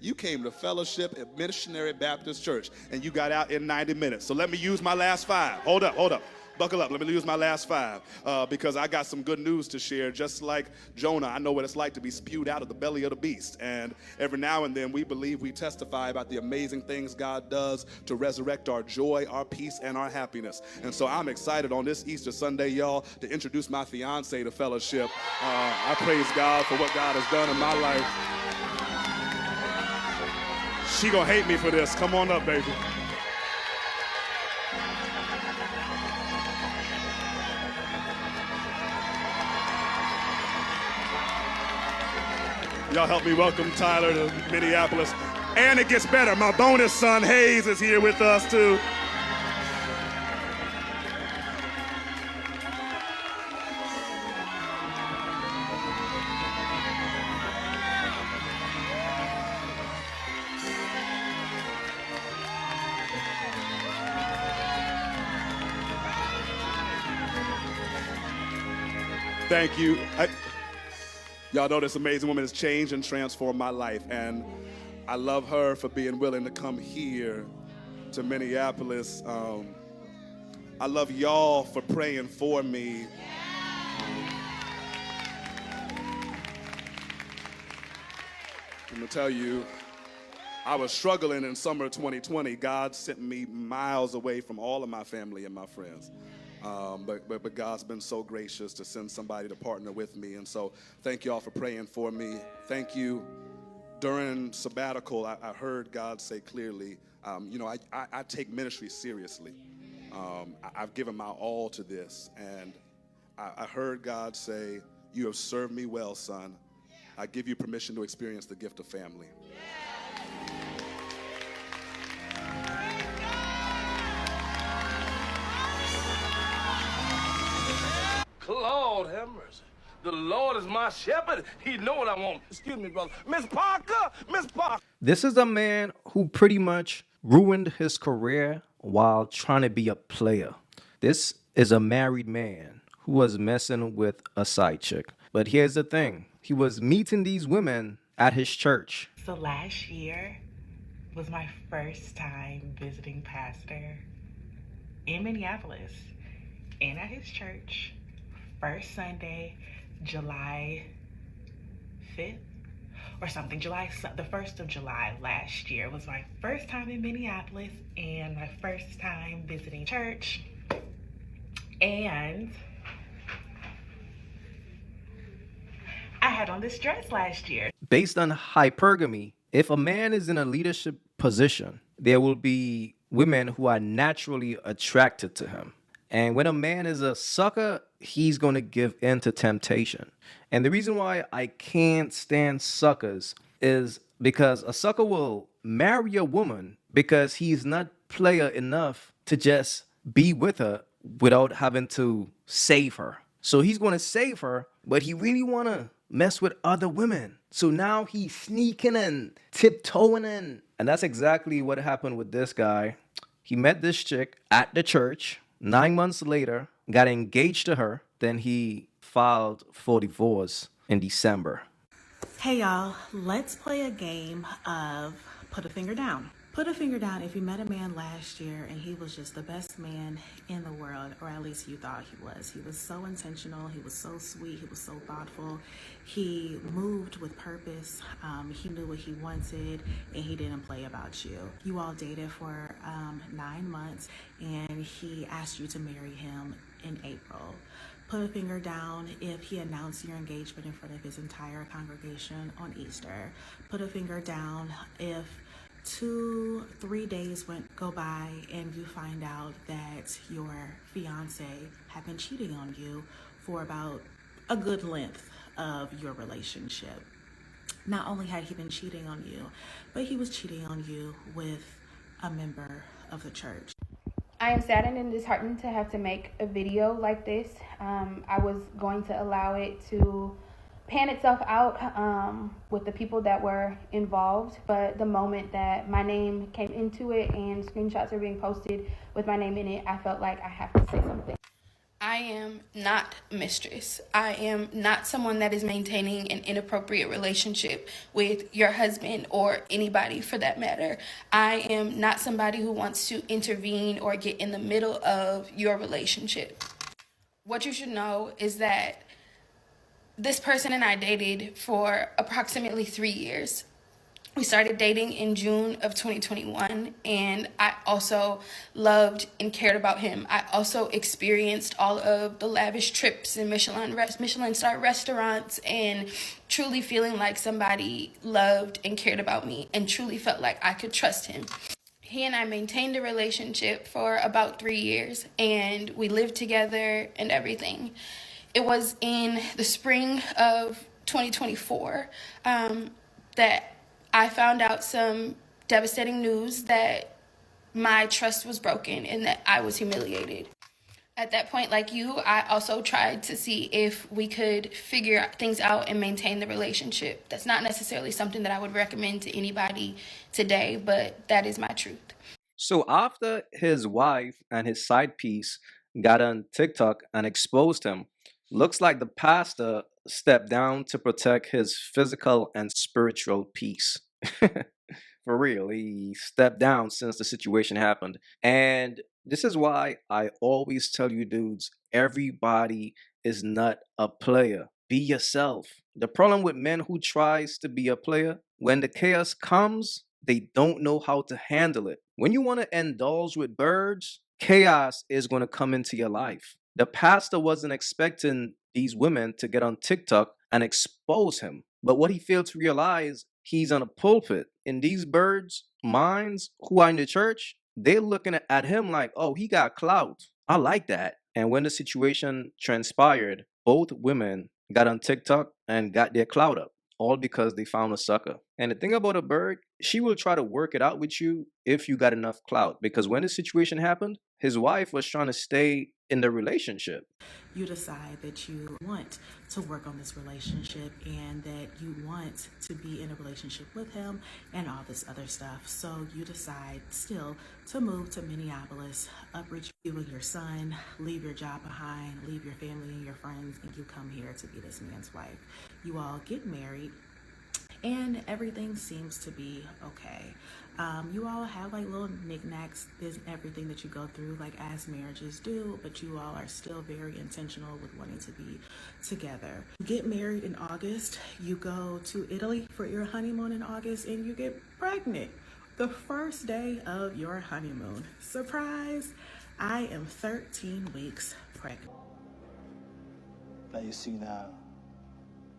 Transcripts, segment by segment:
You came to fellowship at Missionary Baptist Church, and you got out in 90 minutes. So let me use my last 5. Hold up. Buckle up. Let me use my last 5 because I got some good news to share. Just like Jonah, I know what it's like to be spewed out of the belly of the beast. And every now and then we believe we testify about the amazing things God does to resurrect our joy, our peace, and our happiness. And so I'm excited on this Easter Sunday, y'all, to introduce my fiance to fellowship. I praise God for what God has done in my life. She gonna hate me for this. Come on up, baby. Y'all help me welcome Tyler to Minneapolis. And it gets better. My bonus son, Hayes, is here with us, too. Thank you. Y'all know this amazing woman has changed and transformed my life, and I love her for being willing to come here to Minneapolis. I love y'all for praying for me. I'm gonna tell you, I was struggling in summer 2020. God sent me miles away from all of my family and my friends. But God's been so gracious to send somebody to partner with me. And so thank you all for praying for me. Thank you. During sabbatical, I heard God say clearly, I take ministry seriously. I've given my all to this. And I heard God say, you have served me well, son. I give you permission to experience the gift of family. Lord have mercy. The Lord is my shepherd. He know what I want. Excuse me, brother. Miss Parker! Miss Parker! This is a man who pretty much ruined his career while trying to be a player. This is a married man who was messing with a side chick. But here's the thing. He was meeting these women at his church. So last year was my first time visiting Pastor in Minneapolis and at his church. First Sunday, July 5th or something, the 1st of July last year was my first time in Minneapolis and my first time visiting church. And I had on this dress last year. Based on hypergamy, if a man is in a leadership position, there will be women who are naturally attracted to him. And when a man is a sucker, he's going to give in to temptation. And the reason why I can't stand suckers is because a sucker will marry a woman because he's not player enough to just be with her without having to save her. So he's going to save her, but he really want to mess with other women. So now he's sneaking and tiptoeing in. And that's exactly what happened with this guy. He met this chick at the church. 9 months later, got engaged to her. Then he filed for divorce in December. Hey y'all, let's play a game of put a finger down. Put a finger down if you met a man last year and he was just the best man in the world, or at least you thought he was. He was so intentional, he was so sweet, he was so thoughtful. He moved with purpose, he knew what he wanted, and he didn't play about you. You all dated for 9 months and he asked you to marry him in April. Put a finger down if he announced your engagement in front of his entire congregation on Easter. Put a finger down if 2-3 days go by and you find out that your fiance had been cheating on you for about a good length of your relationship. Not only had he been cheating on you, but he was cheating on you with a member of the church. I am saddened and disheartened to have to make a video like this. I was going to allow it to pan itself out with the people that were involved, but the moment that my name came into it and screenshots are being posted with my name in it, I felt like I have to say something. I am not a mistress. I am not someone that is maintaining an inappropriate relationship with your husband or anybody for that matter. I am not somebody who wants to intervene or get in the middle of your relationship. What you should know is that this person and I dated for approximately 3 years. We started dating in June of 2021, and I also loved and cared about him. I also experienced all of the lavish trips and Michelin star restaurants, and truly feeling like somebody loved and cared about me and truly felt like I could trust him. He and I maintained a relationship for about 3 years, and we lived together and everything. It was in the spring of 2024 that I found out some devastating news that my trust was broken and that I was humiliated. At that point, like you, I also tried to see if we could figure things out and maintain the relationship. That's not necessarily something that I would recommend to anybody today, but that is my truth. So after his wife and his side piece got on TikTok and exposed him, looks like the pastor stepped down to protect his physical and spiritual peace. For real, he stepped down since the situation happened. And this is why I always tell you dudes, everybody is not a player. Be yourself. The problem with men who tries to be a player, when the chaos comes, they don't know how to handle it. When you want to indulge with birds, chaos is going to come into your life. The pastor wasn't expecting these women to get on TikTok and expose him. But what he failed to realize, he's on a pulpit. And these birds' minds who are in the church, they're looking at him like, oh, he got clout. I like that. And when the situation transpired, both women got on TikTok and got their clout up, all because they found a sucker. And the thing about a bird, she will try to work it out with you if you got enough clout. Because when the situation happened, his wife was trying to stay in the relationship. You decide that you want to work on this relationship and that you want to be in a relationship with him and all this other stuff. So you decide still to move to Minneapolis, uproot you and your son, leave your job behind, leave your family and your friends, and you come here to be this man's wife. You all get married and everything seems to be okay. You all have like little knickknacks, there's everything that you go through like as marriages do, but you all are still very intentional with wanting to be together. You get married in August, you go to Italy for your honeymoon in August, and you get pregnant the first day of your honeymoon. Surprise, I am 13 weeks pregnant. Now you see now,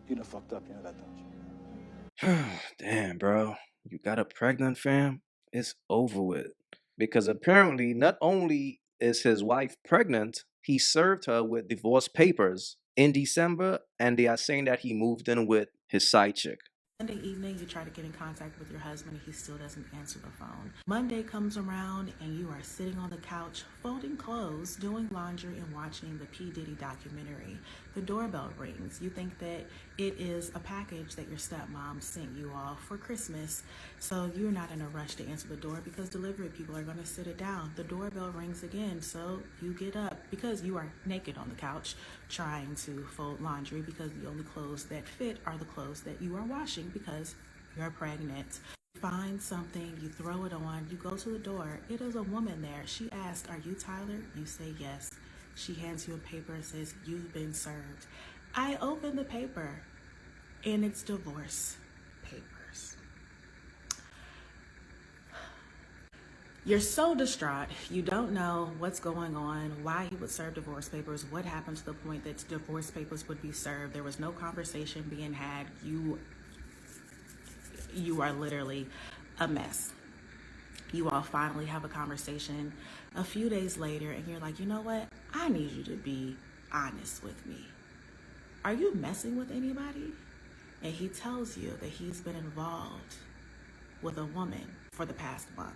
you done fucked up, you know that, don't you? Damn, bro. You got a pregnant fam? It's over with. Because apparently, not only is his wife pregnant, he served her with divorce papers in December, and they are saying that he moved in with his side chick. Sunday evening, you try to get in contact with your husband, and he still doesn't answer the phone. Monday comes around, and you are sitting on the couch, folding clothes, doing laundry, and watching the P. Diddy documentary. The doorbell rings. You think that it is a package that your stepmom sent you all for Christmas, so you're not in a rush to answer the door because delivery people are going to sit it down. The doorbell rings again, so you get up because you are naked on the couch trying to fold laundry because the only clothes that fit are the clothes that you are washing because you're pregnant. You find something, you throw it on, you go to the door. It is a woman there. She asks, "Are you Tyler?" You say yes. She hands you a paper and says, "You've been served." I open the paper and it's divorce papers. You're so distraught. You don't know what's going on, why he would serve divorce papers, what happened to the point that divorce papers would be served. There was no conversation being had. You are literally a mess. You all finally have a conversation a few days later, and you're like, you know what? I need you to be honest with me. Are you messing with anybody? And he tells you that he's been involved with a woman for the past month.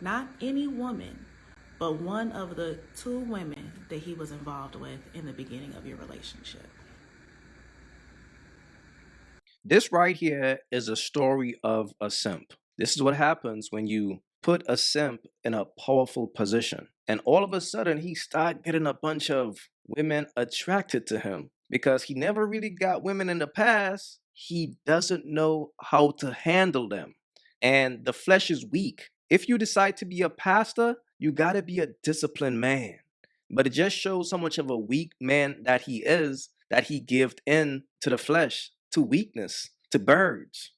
Not any woman, but one of the two women that he was involved with in the beginning of your relationship. This right here is a story of a simp. This is what happens when you put a simp in a powerful position. And all of a sudden, he started getting a bunch of women attracted to him because he never really got women in the past. He doesn't know how to handle them. And the flesh is weak. If you decide to be a pastor, you got to be a disciplined man. But it just shows how much of a weak man that he is, that he gave in to the flesh, to weakness, to birds.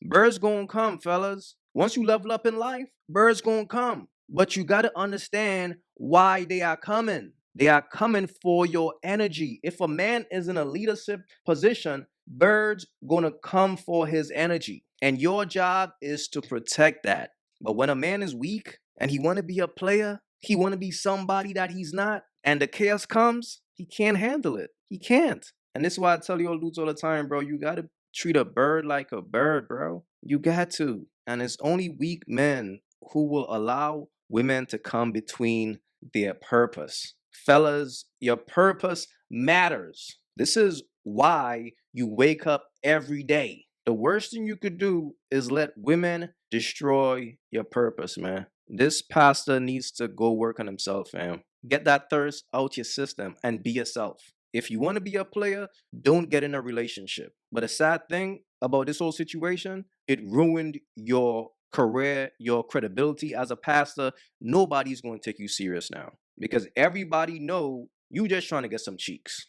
Birds gonna come, fellas. Once you level up in life, birds gonna come. But you gotta understand why they are coming. They are coming for your energy. If a man is in a leadership position, birds gonna come for his energy. And your job is to protect that. But when a man is weak and he wanna be a player, he wanna be somebody that he's not, and the chaos comes, he can't handle it. He can't. And this is why I tell you all dudes all the time, bro, you gotta treat a bird like a bird, bro. You got to. And it's only weak men who will allow women to come between their purpose. Fellas, your purpose matters. This is why you wake up every day. The worst thing you could do is let women destroy your purpose, man. This pastor needs to go work on himself, fam. Get that thirst out your system and be yourself. If you want to be a player, don't get in a relationship. But the sad thing about this whole situation, it ruined your career, your credibility as a pastor. Nobody's going to take you serious now because everybody know you just trying to get some cheeks.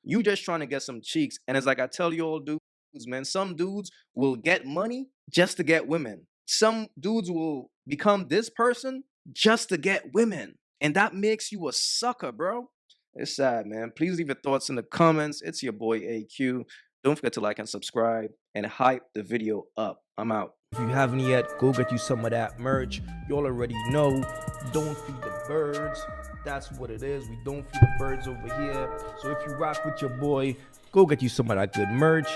You just trying to get some cheeks. And it's like I tell you all dudes, man, some dudes will get money just to get women. Some dudes will become this person just to get women. And that makes you a sucker, bro. It's sad, man. Please leave your thoughts in the comments. It's your boy AyeQ. Don't forget to like and subscribe and hype the video up. I'm out. If you haven't yet, go get you some of that merch. You all already know. Don't feed the birds. That's what it is. We don't feed the birds over here. So if you rock with your boy, go get you some of that good merch.